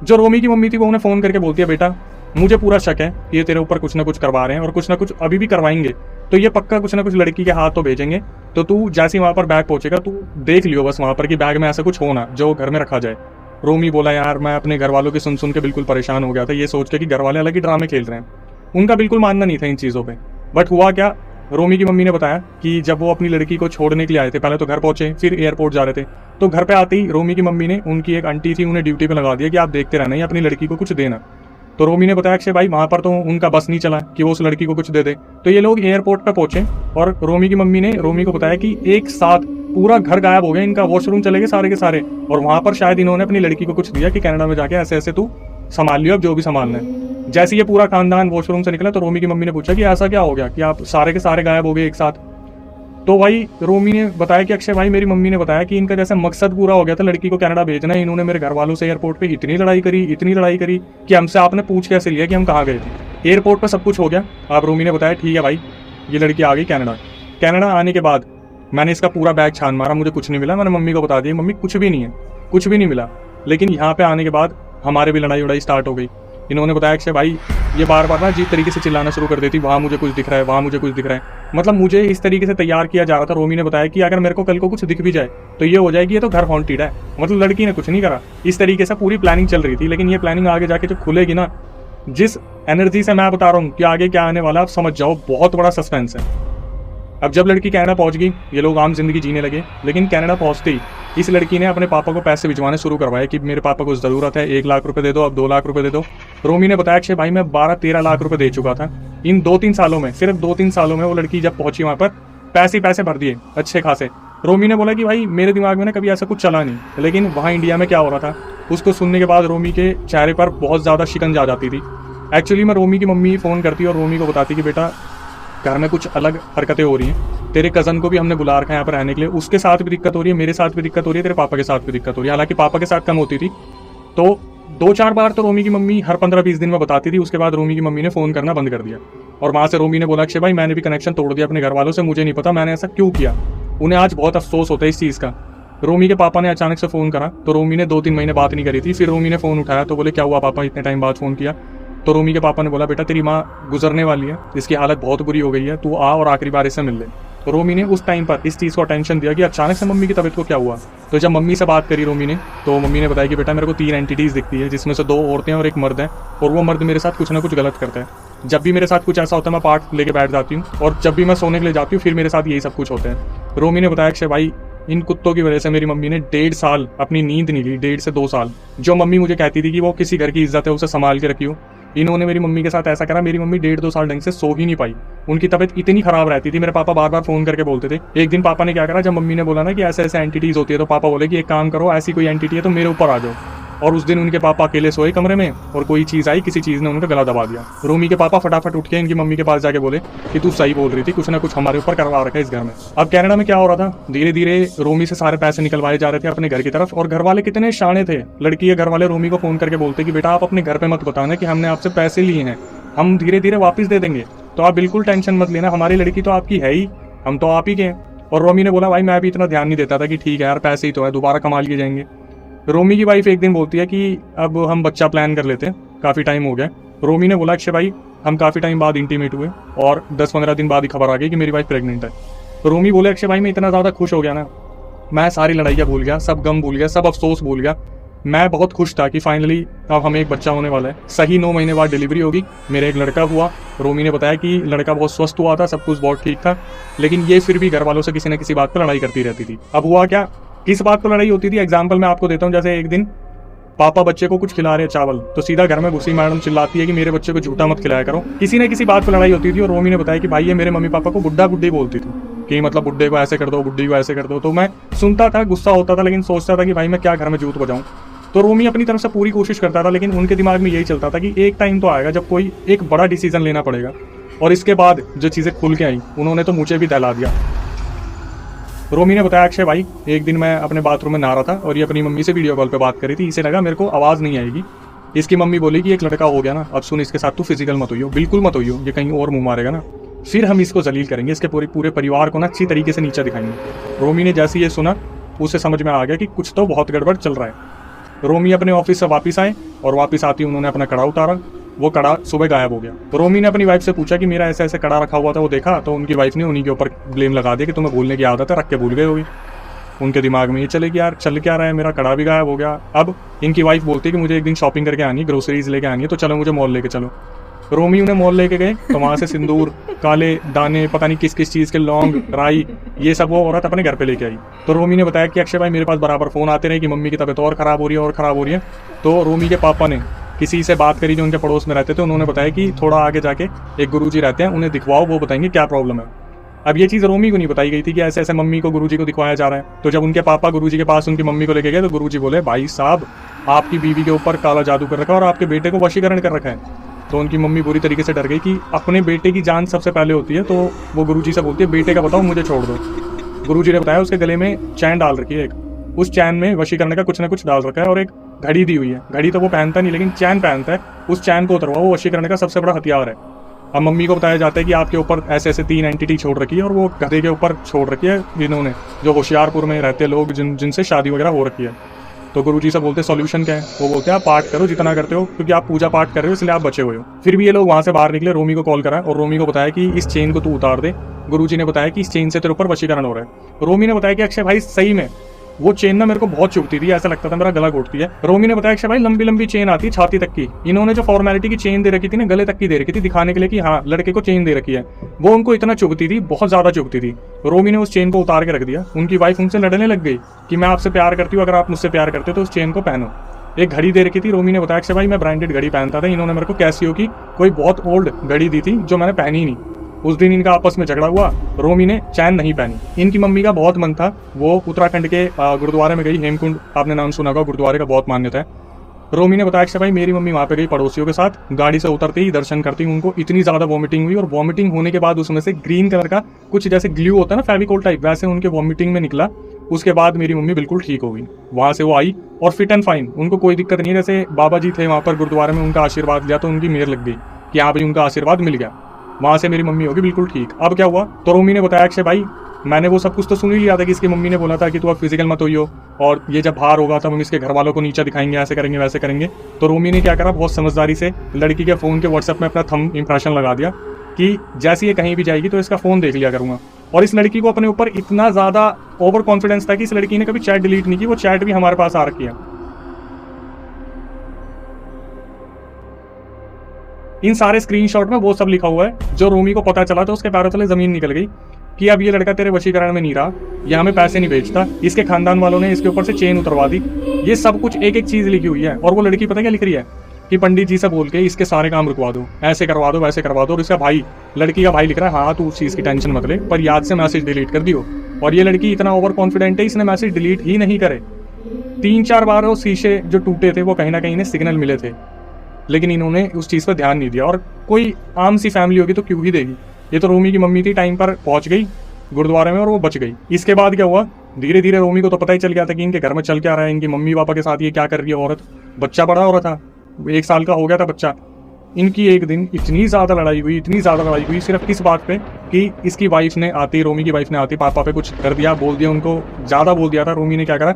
जो रोमी की मम्मी थी वो उन्हें फोन करके बोलती है बेटा मुझे पूरा शक है ये तेरे ऊपर कुछ ना कुछ करवा रहे हैं और कुछ ना कुछ अभी भी करवाएंगे, तो ये पक्का कुछ ना कुछ लड़की के हाथ तो भेजेंगे। तो तू जैसे ही वहां पर बैग पहुंचेगा तू देख लियो बस वहां पर कि बैग में ऐसा कुछ होना जो घर में रखा जाए। रोमी बोला यार मैं अपने घर वालों की सुन के बिल्कुल परेशान हो गया था, ये सोच के कि घर वाले अलग ही ड्रामे खेल रहे हैं। उनका बिल्कुल मानना नहीं था इन चीजों पे। बट हुआ क्या, रोमी की मम्मी ने बताया कि जब वो अपनी लड़की को छोड़ने के लिए आए थे, पहले तो घर पहुंचे फिर एयरपोर्ट जा रहे थे, तो घर पे आते ही रोमी की मम्मी ने, उनकी एक आंटी थी, उन्हें ड्यूटी पे लगा दिया कि आप देखते रहना, अपनी लड़की को कुछ देना। तो रोमी ने बताया अक्षय भाई वहां पर तो उनका बस नहीं चला कि वो उस लड़की को कुछ दे दे। तो ये लोग एयरपोर्ट पे पहुंचे और रोमी की मम्मी ने रोमी को बताया कि एक साथ पूरा घर गायब हो गया इनका, वॉशरूम चले गए सारे के सारे, और वहां पर शायद इन्होंने अपनी लड़की को कुछ दिया कि कनाडा में जाके ऐसे ऐसे तू संभाल लियो अब जो भी संभालना है। जैसे ये पूरा खानदान वॉशरूम से निकला तो रोमी की मम्मी ने पूछा कि ऐसा क्या हो गया कि आप सारे के सारे गायब हो गए एक साथ। तो भाई रोमी ने बताया कि अक्षय भाई मेरी मम्मी ने बताया कि इनका जैसे मकसद पूरा हो गया था लड़की को कनाडा भेजना है, इन्होंने मेरे घर वालों से एयरपोर्ट पे इतनी लड़ाई करी कि हमसे आपने पूछ कैसे लिया कि हम कहाँ गए थे। एयरपोर्ट पर सब कुछ हो गया। अब रोमी ने बताया ठीक है भाई ये लड़की आ गई कनाडा आने के बाद मैंने इसका पूरा बैग छान मारा, मुझे कुछ नहीं मिला। मैंने मम्मी को बता दिया मम्मी कुछ भी नहीं है, कुछ भी नहीं मिला। लेकिन यहाँ पे आने के बाद हमारे भी लड़ाई उड़ाई स्टार्ट हो गई। इन्होंने बताया अक्षय भाई ये बार बार ना अजीब तरीके से चिल्लाना शुरू कर देती, वहाँ मुझे कुछ दिख रहा है, वहाँ मुझे कुछ दिख रहा है। मतलब मुझे इस तरीके से तैयार किया जा रहा था। रोमी ने बताया कि अगर मेरे को कल को कुछ दिख भी जाए तो ये हो जाएगी ये तो घर हॉन्टेड है, मतलब लड़की ने कुछ नहीं करा। इस तरीके से पूरी प्लानिंग चल रही थी। लेकिन ये प्लानिंग आगे जाके जब खुलेगी ना, जिस एनर्जी से मैं बता रहा हूँ कि आगे क्या आने वाला, आप समझ जाओ, बहुत बड़ा सस्पेंस है। अब जब लड़की कनाडा पहुंच गई ये लोग आम जिंदगी जीने लगे। लेकिन कनाडा पहुंचते ही इस लड़की ने अपने पापा को पैसे भिजवाने शुरू करवाए कि मेरे पापा को ज़रूरत है, 1 लाख रुपए दे दो, अब 2 लाख रुपए दे दो। रोमी ने बताया अक्षय भाई मैं 12-13 लाख रुपए दे चुका था इन 2-3 सालों में। सिर्फ 2-3 सालों में वो लड़की जब पहुंची वहां पर पैसे भर दिए अच्छे खासे। रोमी ने बोला कि भाई मेरे दिमाग में ना कभी ऐसा कुछ चला नहीं। लेकिन वहाँ इंडिया में क्या हो रहा था उसको सुनने के बाद रोमी के चेहरे पर बहुत ज़्यादा शिकंज आ जाती थी। एक्चुअली मैं रोमी की मम्मी फ़ोन करती और रोमी को बताती कि बेटा घर में कुछ अलग हरकतें हो रही हैं, तेरे कज़न को भी हमने बुला रखा है यहाँ पर रहने के लिए, उसके साथ भी दिक्कत हो रही है, मेरे साथ भी दिक्कत हो रही है, तेरे पापा के साथ भी दिक्कत हो रही है। हालांकि पापा के साथ कम होती थी। तो 2-4 बार तो रोमी की मम्मी हर 15-20 दिन में बताती थी। उसके बाद रोमी की मम्मी ने फ़ोन करना बंद कर दिया और वहाँ से रोमी ने बोला अक्षय भाई मैंने भी कनेक्शन तोड़ दिया अपने घर वालों से, मुझे नहीं पता मैंने ऐसा क्यों किया। उन्हें आज बहुत अफसोस होता है इस चीज़ का। रोमी के पापा ने अचानक से फ़ोन करा तो रोमी ने 2-3 महीने बात नहीं करी थी। फिर रोमी ने फ़ोन उठाया तो बोले क्या हुआ पापा, इतने टाइम बाद फ़ोन किया। तो रोमी के पापा ने बोला बेटा तेरी माँ गुजरने वाली है, इसकी हालत बहुत बुरी हो गई है, तू आ और आखिरी बार इससे मिल ले। तो रोमी ने उस टाइम पर इस चीज़ को अटेंशन दिया कि अचानक से मम्मी की तबीयत को क्या हुआ। तो जब मम्मी से बात करी रोमी ने तो मम्मी ने बताया कि बेटा मेरे को 3 एंटिटीज़ दिखती है जिसमें से 2 औरतें और 1 मर्द है, और वो मर्द मेरे साथ कुछ ना कुछ गलत करता है। जब भी मेरे साथ कुछ ऐसा होता है मैं पार्ट लेके बैठ जाती हूँ, और जब भी मैं सोने के लिए जाती हूँ फिर मेरे साथ यही सब कुछ होता है। रोमी ने बताया अक्षय भाई इन कुत्तों की वजह से मेरी मम्मी ने 1.5 साल अपनी नींद नहीं ली, 1.5 से 2 साल। जो मम्मी मुझे कहती थी कि वो किसी घर की इज्जत है उसे संभाल के रखी हो, इन्होंने मेरी मम्मी के साथ ऐसा करा। मेरी मम्मी 1.5-2 साल ढंग से सो ही नहीं पाई, उनकी तबीयत इतनी खराब रहती थी। मेरे पापा बार बार फ़ोन करके बोलते थे। एक दिन पापा ने क्या करा, जब मम्मी ने बोला ना कि ऐसे ऐसे एंटिटीज़ होती है तो पापा बोले कि एक काम करो ऐसी कोई एंटिटी है तो मेरे ऊपर आ जाओ। और उस दिन उनके पापा अकेले सोए कमरे में और कोई चीज़ आई, किसी चीज़ ने उनका गला दबा दिया। रोमी के पापा फटाफट उठ के इनकी मम्मी के पास जाके बोले कि तू सही बोल रही थी, कुछ ना कुछ हमारे ऊपर करवा रखा है इस घर में। अब कनाडा में क्या हो रहा था, धीरे धीरे रोमी से सारे पैसे निकलवाए जा रहे थे अपने घर की तरफ। और घर वाले कितने शाणे थे, लड़की के घर वाले रोमी को फोन करके बोलते कि बेटा आप अपने घर पे मत बताना कि हमने आपसे पैसे लिए हैं, हम धीरे धीरे वापस दे देंगे, तो आप बिल्कुल टेंशन मत लेना, हमारी लड़की तो आपकी है ही, हम तो आप ही के हैं। और रोमी ने बोला भाई मैं भी इतना ध्यान नहीं देता था कि ठीक है यार पैसे ही तो है, दोबारा कमा लिए जाएंगे। रोमी की वाइफ एक दिन बोलती है कि अब हम बच्चा प्लान कर लेते हैं, काफ़ी टाइम हो गया। रोमी ने बोला अक्षय भाई हम काफ़ी टाइम बाद इंटीमेट हुए और 10-15 दिन बाद ही खबर आ गई कि मेरी वाइफ प्रेग्नेंट है। रोमी बोले अक्षय भाई मैं इतना ज़्यादा खुश हो गया ना, मैं सारी लड़ाइयाँ भूल गया, सब गम भूल गया, सब अफसोस भूल गया। मैं बहुत खुश था कि फाइनली अब हमें एक बच्चा होने वाला है। सही 9 महीने बाद डिलीवरी होगी, मेरा एक लड़का हुआ। रोमी ने बताया कि लड़का बहुत स्वस्थ हुआ था, सब कुछ बहुत ठीक था, लेकिन ये फिर भी घर वालों से किसी न किसी बात पर लड़ाई करती रहती थी। अब हुआ क्या, किस बात पर लड़ाई होती थी, एग्जाम्पल मैं आपको देता हूँ। जैसे एक दिन पापा बच्चे को कुछ खिला रहे चावल, तो सीधा घर में घुसी मैडम चिल्लाती है कि मेरे बच्चे को झूठा मत खिलाया करो। किसी न किसी बात पर लड़ाई होती थी। और रोमी ने बताया कि भाई ये मेरे मम्मी पापा को बुड्ढा बुड्ढी बोलती थी कि मतलब बुड्ढे को ऐसे कर दो, बुड्ढी को ऐसे कर दो। तो मैं सुनता था, गुस्सा होता था, लेकिन सोचता था कि भाई मैं क्या घर में जूत बजाऊं। तो रोमी अपनी तरफ से पूरी कोशिश करता था, लेकिन उनके दिमाग में यही चलता था कि एक टाइम तो आएगा जब कोई एक बड़ा डिसीजन लेना पड़ेगा। और इसके बाद जो चीज़ें खुल के आई उन्होंने तो मुझे भी दहला दिया। रोमी ने बताया अक्षय भाई एक दिन मैं अपने बाथरूम में नहा रहा था और ये अपनी मम्मी से वीडियो कॉल पे बात करी थी। इसे लगा मेरे को आवाज़ नहीं आएगी। इसकी मम्मी बोली कि एक लड़का हो गया ना, अब सुन इसके साथ तू फिजिकल मत होइयो, बिल्कुल मत होइयो, ये कहीं और मुंह मारेगा ना, फिर हम इसको जलील करेंगे, इसके पूरे परिवार को ना अच्छी तरीके से नीचा दिखाएंगे। रोमी ने जैसे ये सुना उसे समझ में आ गया कि कुछ तो बहुत गड़बड़ चल रहा है। रोमी अपने ऑफिस से वापस आए और वापस आती उन्होंने अपना कड़ा उतारा, वो कड़ा सुबह गायब हो गया। तो रोमी ने अपनी वाइफ से पूछा कि मेरा ऐसे ऐसे कड़ा रखा हुआ था, वो देखा? तो उनकी वाइफ ने उन्हीं के ऊपर ब्लेम लगा दिया कि तुम्हें भूलने की आदत है, रख के भूल गए होगी। उनके दिमाग में ये चले कि यार चल क्या रहा है, मेरा कड़ा भी गायब हो गया। अब इनकी वाइफ बोलती है कि मुझे एक दिन शॉपिंग करके आनी है, ग्रोसरीज लेके आनी है, तो चलो मुझे मॉल लेके चलो। रोमी उन्हें मॉल लेके गए, तो वहाँ से सिंदूर, काले दाने, पता नहीं किस किस चीज़ के लौंग, राई, ये सब वो औरत अपने घर पे लेके आई। तो रोमी ने बताया कि अक्षय भाई मेरे पास बराबर फ़ोन आते रहे कि मम्मी की तबीयत और ख़राब हो रही है और ख़राब हो रही है। तो रोमी के पापा ने किसी से बात करी जो उनके पड़ोस में रहते थे, उन्होंने बताया कि थोड़ा आगे जाके एक गुरुजी रहते हैं, उन्हें दिखवाओ, वो बताएंगे क्या प्रॉब्लम है। अब ये चीज़ रोमी को नहीं बताई गई थी कि ऐसे ऐसे मम्मी को गुरुजी को दिखवाया जा रहा है। तो जब उनके पापा गुरुजी के पास उनकी मम्मी को लेके गए तो गुरुजी बोले भाई साहब आपकी बीवी के ऊपर काला जादू कर रखा है और आपके बेटे को वशीकरण कर रखा है। तो उनकी मम्मी बुरी तरीके से डर गई कि अपने बेटे की जान सबसे पहले होती है। तो वो गुरुजी से बोलती है बेटे का बताओ, मुझे छोड़ दो। गुरुजी ने बताया उसके गले में चैन डाल रखी है एक, उस चैन में वशीकरण का कुछ ना कुछ डाल रखा है और एक घड़ी दी हुई है। घड़ी तो वो पहनता नहीं लेकिन चैन पहनता है, उस चैन को उतरवाओ, वो वशीकरण का सबसे बड़ा हथियार है। अब मम्मी को बताया जाता है कि आपके ऊपर ऐसे ऐसे 3 एंटिटी छोड़ रखी है और वो गधे के ऊपर छोड़ रखी है जिन्होंने, जो होशियारपुर में रहते लोग जिनसे शादी वगैरह हो रखी है। तो गुरुजी से बोलते सॉल्यूशन क्या है? वो बोलते हैं आप पाठ करो जितना करते हो, क्योंकि आप पूजा पाठ कर रहे हो इसलिए आप बचे हुए हो। फिर भी ये लोग वहाँ से बाहर निकले, रोमी को कॉल करा और रोमी को बताया कि इस चेन को तू उतार दे। गुरुजी ने बताया कि इस चेन से तेरे ऊपर वशीकरण हो रहा है। रोमी ने बताया कि अक्षय भाई सही में वो चेन ना मेरे को बहुत चुभती थी, ऐसा लगता था मेरा गला घोटती है। रोमी ने बताया अक्षय भाई लंबी लंबी चेन आती है छाती तक की, इन्होंने जो फॉर्मेलिटी की चेन दे रखी थी ना गले तक की दे रखी थी, दिखाने के लिए कि हाँ लड़के को चेन दे रखी है, वो उनको इतना चुभती थी, बहुत ज्यादा चुभती थी। रोमी ने उस चेन को उतार के रख दिया। उनकी वाइफ उनसे लड़ने लग गई कि मैं आपसे प्यार करती हूँ, अगर आप मुझसे प्यार करते हो तो उस चेन को पहनो। एक घड़ी दे रखी थी, रोमी ने बताया अक्षय भाई मैं ब्रांडेड घड़ी पहनता था, इन्होंने मेरे को कैसियो की कोई बहुत ओल्ड घड़ी दी थी जो मैंने पहनी ही नहीं। उस दिन इनका आपस में झगड़ा हुआ, रोमी ने चैन नहीं पहनी। इनकी मम्मी का बहुत मन था, वो उत्तराखंड के गुरुद्वारे में गई, हेमकुंड आपने नाम सुना होगा, गुरुद्वारे का बहुत मान्यता है। रोमी ने बताया कि भाई मेरी मम्मी वहाँ पे गई पड़ोसियों के साथ, गाड़ी से उतरते ही दर्शन करती उनको इतनी ज़्यादा वॉमिटिंग हुई और वॉमिटिंग होने के बाद उसमें से ग्रीन कलर का कुछ जैसे ग्लू होता है ना फेविकोल टाइप, वैसे उनके वॉमिटिंग में निकला। उसके बाद मेरी मम्मी बिल्कुल ठीक हो गई, वहाँ से वो आई और फिट एंड फाइन, उनको कोई दिक्कत नहीं है। जैसे बाबा जी थे वहाँ पर गुरुद्वारे में, उनका आशीर्वाद लिया तो उनकी मेहर लग गई कि हाँ भाई उनका आशीर्वाद मिल गया, वहाँ से मेरी मम्मी होगी बिल्कुल ठीक। अब क्या हुआ, तो रोमी ने बताया अक्षय भाई मैंने वो सब कुछ तो सुन ही लिया था कि इसकी मम्मी ने बोला था कि तू अब फिजिकल मत होइयो और ये जब बाहर होगा तब हम इसके घर वालों को नीचा दिखाएंगे, ऐसे करेंगे वैसे करेंगे। तो रोमी ने क्या करा, बहुत समझदारी से लड़की के फ़ोन के व्हाट्सएप में अपना थंब इंप्रेशन लगा दिया कि जैसे ये कहीं भी जाएगी तो इसका फ़ोन देख लिया करूँगा। और इस लड़की को अपने ऊपर इतना ज़्यादा ओवर कॉन्फिडेंस था कि इस लड़की ने कभी चैट डिलीट नहीं की, वो चैट भी हमारे पास आ रखी है। इन सारे स्क्रीनशॉट में वो सब लिखा हुआ है जो रोमी को पता चला तो उसके पैरों तले जमीन निकल गई कि अब ये लड़का तेरे वशीकरण में नहीं रहा, ये हमें पैसे नहीं बेचता, इसके खानदान वालों ने इसके ऊपर से चेन उतरवा दी। ये सब कुछ एक एक चीज लिखी हुई है। और वो लड़की पता क्या लिख रही है कि पंडित जी से बोल के इसके सारे काम रुकवा दो, ऐसे करवा दो वैसे करवा दो। और इसका भाई, लड़की का भाई लिख रहा है हाँ तू उस चीज की टेंशन मत ले, पर याद से मैसेज डिलीट कर दियो। और ये लड़की इतना ओवर कॉन्फिडेंट है, इसने मैसेज डिलीट ही नहीं करे। 3-4 बार वो शीशे जो टूटे थे वो कहीं ना कहीं इन्हें सिग्नल मिले थे, लेकिन इन्होंने उस चीज़ पर ध्यान नहीं दिया। और कोई आम सी फैमिली होगी तो क्यों ही देगी। ये तो रोमी की मम्मी थी, टाइम पर पहुंच गई गुरुद्वारे में और वो बच गई। इसके बाद क्या हुआ, धीरे धीरे रोमी को तो पता ही चल गया था कि इनके घर में चल क्या रहा है, इनकी मम्मी पापा के साथ ये क्या कर रही है औरत। बच्चा बड़ा हो रहा था, 1 साल का हो गया था बच्चा। इनकी एक दिन इतनी ज़्यादा लड़ाई हुई सिर्फ किस बात पे कि इसकी वाइफ ने आती, रोमी की वाइफ ने आती पापा पे कुछ कर दिया, बोल दिया उनको, ज़्यादा बोल दिया था। रोमी ने क्या करा,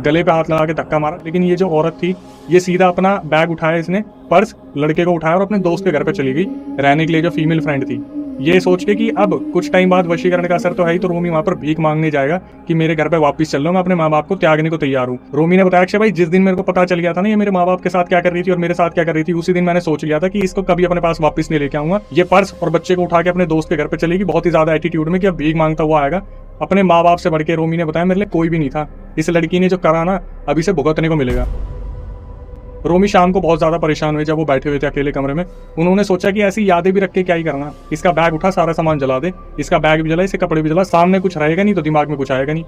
गले पे हाथ लगा के धक्का मारा। लेकिन ये जो औरत थी ये सीधा अपना बैग उठाया, इसने पर्स लड़के को उठाया और अपने दोस्त के घर पे चली गई रहने के लिए, जो फीमेल फ्रेंड थी। ये सोच के कि अब कुछ टाइम बाद वशीकरण का असर तो है ही, तो रोमी वहां पर भीख मांगने जाएगा कि मेरे घर पे वापस चल लो, मैं अपने माँ बाप को त्यागने को तैयार हूँ। रोमी ने बताया अक्षय भाई जिस दिन मेरे को पता चल गया था ना ये मेरे माँ बाप के साथ क्या कर रही थी और मेरे साथ क्या कर रही थी, उसी दिन मैंने सोच लिया था कि इसको कभी अपने पास वापस नहीं लेके आऊंगा। ये पर्स और बच्चे को उठा के अपने दोस्त के घर पे चलेगी, बहुत ही ज्यादा एटीट्यूड में कि अब भीख मांगता हुआ आएगा। अपने माँ बाप से बढ़ के रोमी ने बताया मेरे लिए कोई भी नहीं था, इस लड़की ने जो करा ना अभी से भुगतने को मिलेगा। रोमी शाम को बहुत ज्यादा परेशान हुए जब वो बैठे हुए थे अकेले कमरे में। उन्होंने सोचा कि ऐसी यादें भी रख के क्या ही करना, इसका बैग उठा, सारा सामान जला दे, इसका बैग भी जला, इसके कपड़े भी जला, सामने कुछ रहेगा नहीं तो दिमाग में कुछ आएगा नहीं।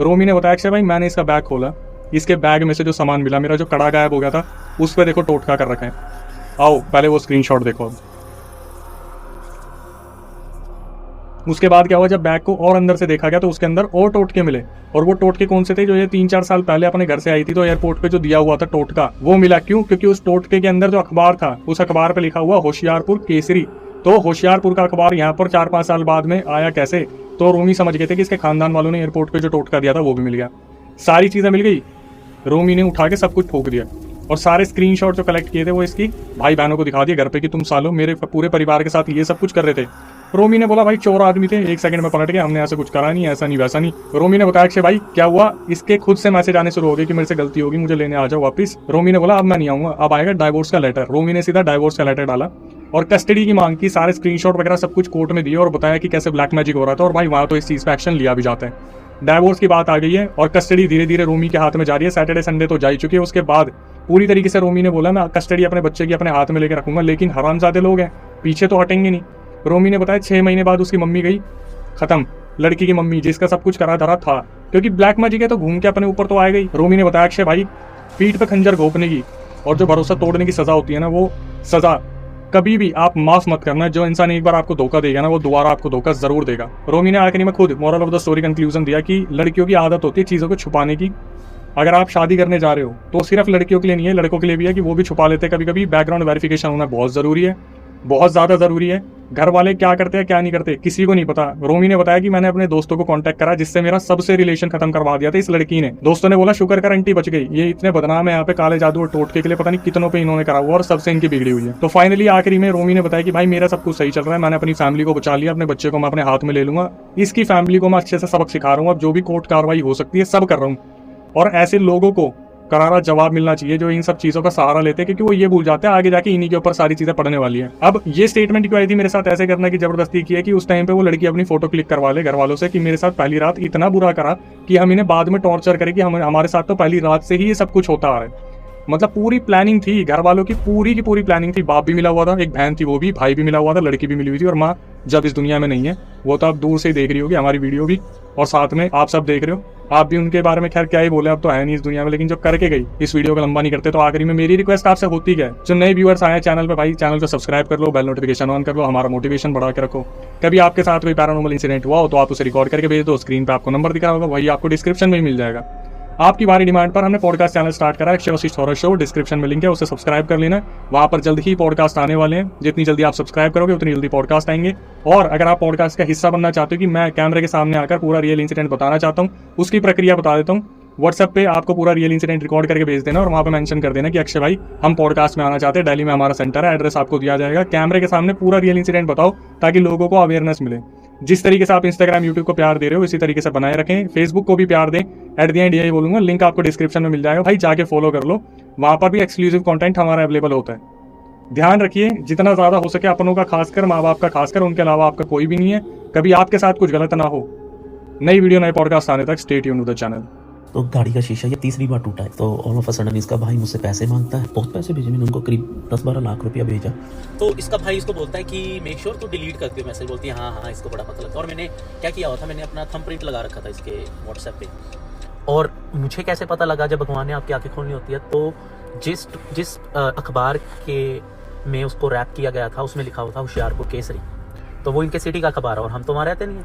रोमी ने बताया अक्षय भाई मैंने इसका बैग खोला, इसके बैग में से जो सामान मिला, मेरा जो कड़ा गायब हो गया था उस पर देखो टोटका कर रखा है। आओ पहले वो स्क्रीनशॉट देखो। उसके बाद क्या हुआ, जब बैग को और अंदर से देखा गया तो उसके अंदर और टोटके मिले। और वो टोटके कौन से थे, जो ये 3-4 साल पहले अपने घर से आई थी तो एयरपोर्ट पे जो दिया हुआ था टोटका वो मिला। क्यों? क्योंकि उस टोटके के अंदर जो अखबार था उस अखबार पे लिखा हुआ होशियारपुर केसरी। तो होशियारपुर का अखबार यहाँ पर 4-5 साल बाद में आया कैसे, तो रोमी समझ गए थे कि इसके खानदान वालों ने एयरपोर्ट पे जो टोटका दिया था वो भी मिल गया। सारी चीजें मिल गई, रोमी ने उठा के सब कुछ ठोक दिया और सारे स्क्रीनशॉट जो कलेक्ट किए थे वो इसकी भाई बहनों को दिखा दिए घर पे कि तुम सालों मेरे पूरे परिवार के साथ ये सब कुछ कर रहे थे। रोमी ने बोला भाई चोर आदमी थे, 1 सेकंड में पलट गए, हमने ऐसा कुछ करा नहीं, ऐसा नहीं वैसा नहीं। रोमी ने बताया अक्षय भाई क्या हुआ, इसके खुद से मैसेज आने शुरू हो गए कि मेरे से गलती होगी, मुझे लेने आ जाओ वापस। रोमी ने बोला अब मैं नहीं आऊंगा, अब आएगा डाइवोर्स का लेटर। रोमी ने सीधा डाइवोर्स का लेटर डाला और कस्टडी की मांग की, सारे स्क्रीनशॉट वगैरह सब कुछ कोर्ट में दिए और बताया कि कैसे ब्लैक मैजिक हो रहा था। और भाई वहां तो इस चीज पे एक्शन लिया भी जाता है। डाइवोर्स की बात आ गई है और कस्टडी धीरे धीरे रोमी के हाथ में जा रही है। सैटरडे संडे तो जा ही चुकी है। उसके बाद पूरी तरीके से रोमी ने बोला मैं कस्टडी अपने बच्चे की अपने हाथ में लेकर रखूंगा, लेकिन हरामजादे लोग हैं पीछे तो हटेंगे नहीं। रोमी ने बताया 6 महीने बाद उसकी मम्मी गई, खत्म, लड़की की मम्मी जिसका सब कुछ करा धरा था, क्योंकि ब्लैक मैजिक है तो घूम के अपने ऊपर तो आ गई। रोमी ने बताया अक्षय भाई पीठ पे खंजर घोंपने की और जो भरोसा तोड़ने की सजा होती है ना, वो सजा कभी भी आप माफ मत करना। जो इंसान एक बार आपको धोखा देगा ना वो दोबारा आपको धोखा जरूर देगा। रोमी ने आखिरी में खुद moral of the story conclusion दिया कि लड़कियों की आदत होती है चीजों को छुपाने की। अगर आप शादी करने जा रहे हो तो सिर्फ लड़कियों के लिए नहीं है, लड़कों के लिए भी है कि वो भी छुपा लेते हैं कभी कभी। बैकग्राउंड वेरिफिकेशन होना बहुत जरूरी है, बहुत ज्यादा जरूरी है। घर वाले क्या करते हैं क्या नहीं करते किसी को नहीं पता। रोमी ने बताया कि मैंने अपने दोस्तों को कांटेक्ट करा जिससे मेरा सबसे रिलेशन खत्म करवा दिया था इस लड़की ने। दोस्तों ने बोला शुक्र कर आंटी बच गई, ये इतने बदनाम है यहाँ पे काले जादू और टोटके के लिए पता नहीं कितनों पे इन्होंने करा हुआ और सबसे इनकी बिगड़ी हुई है। तो फाइनली आखिरी में रोमी ने बताया कि भाई मेरा सब कुछ सही चल रहा है, मैंने अपनी फैमिली को बचा लिया, अपने बच्चे को मैं अपने हाथ में ले लूंगा, इसकी फैमिली को मैं अच्छे से सबक सिखा रहा हूँ, अब जो भी कोर्ट कार्रवाई हो सकती है सब कर रहा हूँ। और ऐसे लोगों को करारा जवाब मिलना चाहिए जो इन सब चीजों का सहारा लेते हैं, क्योंकि वो ये भूल जाते हैं आगे जाके इन्हीं के ऊपर सारी चीजें पड़ने वाली है। अब ये स्टेटमेंट क्यों आई थी मेरे साथ ऐसे करने की जबरदस्ती की है कि उस टाइम पे वो लड़की अपनी फोटो क्लिक करवा ले घर वालों से कि मेरे साथ पहली रात इतना बुरा करा कि हम इन्हें बाद में टॉर्चर करें कि हमारे साथ तो पहली रात से ही ये सब कुछ होता आ रहा है। मतलब पूरी प्लानिंग थी घर वालों की पूरी प्लानिंग थी। बाप भी मिला हुआ था, एक बहन थी वो भी, भाई भी मिला हुआ था, लड़की भी मिली हुई थी और माँ जब इस दुनिया में नहीं है वो तो आप दूर से ही देख रही होगी हमारी वीडियो भी, और साथ में आप सब देख रहे हो। आप भी उनके बारे में खैर क्या ही बोले, अब तो है नहीं इस दुनिया में, लेकिन जो करके गई। इस वीडियो को लंबा नहीं करते तो आखिरी में मेरी रिक्वेस्ट आपसे होती है जो नए व्यूअर्स आए चैनल पे, भाई चैनल को सब्सक्राइब कर लो, बेल नोटिफिकेशन ऑन कर लो, हमारा मोटिवेशन बढ़ा के रखो। कभी आपके साथ कोई पैरानॉर्मल इंसिडेंट हुआ हो तो आप उसे रिकॉर्ड करके भेज दो, स्क्रीन पे आपको नंबर दिखा होगा, वही आपको डिस्क्रिप्शन में मिल जाएगा। आपकी बारी डिमांड पर हमने पॉडकास्ट चैनल स्टार्ट करा है, Akshay Vashishtha horror show, description में लिंक है, उसे सब्सक्राइब कर लेना। वहां पर जल्द ही पॉडकास्ट आने वाले हैं, जितनी जल्दी आप सब्सक्राइब करोगे उतनी जल्दी पॉडकास्ट आएंगे। और अगर आप पॉडकास्ट का हिस्सा बनना चाहते हो कि मैं कैमरे के सामने आकर पूरा रियल इंसिडेंट बताना चाहता हूँ, उसकी प्रक्रिया बता देता हूँ। व्हाट्सएप पे आपको पूरा रियल इंसिडेंट रिकॉर्ड करके भेज देना और वहाँ पे मेंशन कर देना कि अक्षय भाई हम पॉडकास्ट में आना चाहते हैं, दिल्ली में हमारा सेंटर है, एड्रेस आपको दिया जाएगा। कैमरे के सामने पूरा रियल इंसिडेंट बताओ ताकि लोगों को अवेयरनेस मिले। जिस तरीके से आप इंस्टाग्राम यूट्यूब को प्यार दे रहे हो इसी तरीके से बनाए रखें, फेसबुक को भी प्यार दें। एट द एंड यही बोलूंगा, लिंक आपको डिस्क्रिप्शन में मिल जाएगा, भाई जाके फॉलो कर लो, वहां पर भी एक्सक्लूसिव कंटेंट हमारा अवेलेबल होता है। ध्यान रखिए जितना ज्यादा हो सके अपनों का, खासकर माँ बाप का, खासकर उनके अलावा आपका कोई भी नहीं है, कभी आपके साथ कुछ गलत ना हो। नई वीडियो नए पॉडकास्ट आने तक stay tuned to the channel. तो गाड़ी का शीशा ये 3री बार टूटा है, तो ऑल ऑफ अ सडन इसका भाई मुझसे पैसे मांगता है। बहुत पैसे भेजे मैंने उनको, करीब 10-12 लाख रुपया भेजा। तो इसका भाई इसको बोलता है कि मेक श्योर तू डिलीट करती हो मैसेज। बोलती है हाँ इसको बड़ा पता लगता है। और मैंने क्या किया हुआ था, मैंने अपना थंब प्रिंट लगा रखा था इसके व्हाट्सएप पे। और मुझे कैसे पता लगा, जब भगवान ने आपकी आंखें खोलनी होती है तो जिस अखबार के में उसको रैप किया गया था उसमें लिखा हुआ था होशियारपुर केसरी, तो वो इनके सिटी का अखबार है और हम तो वहाँ रहते नहीं है।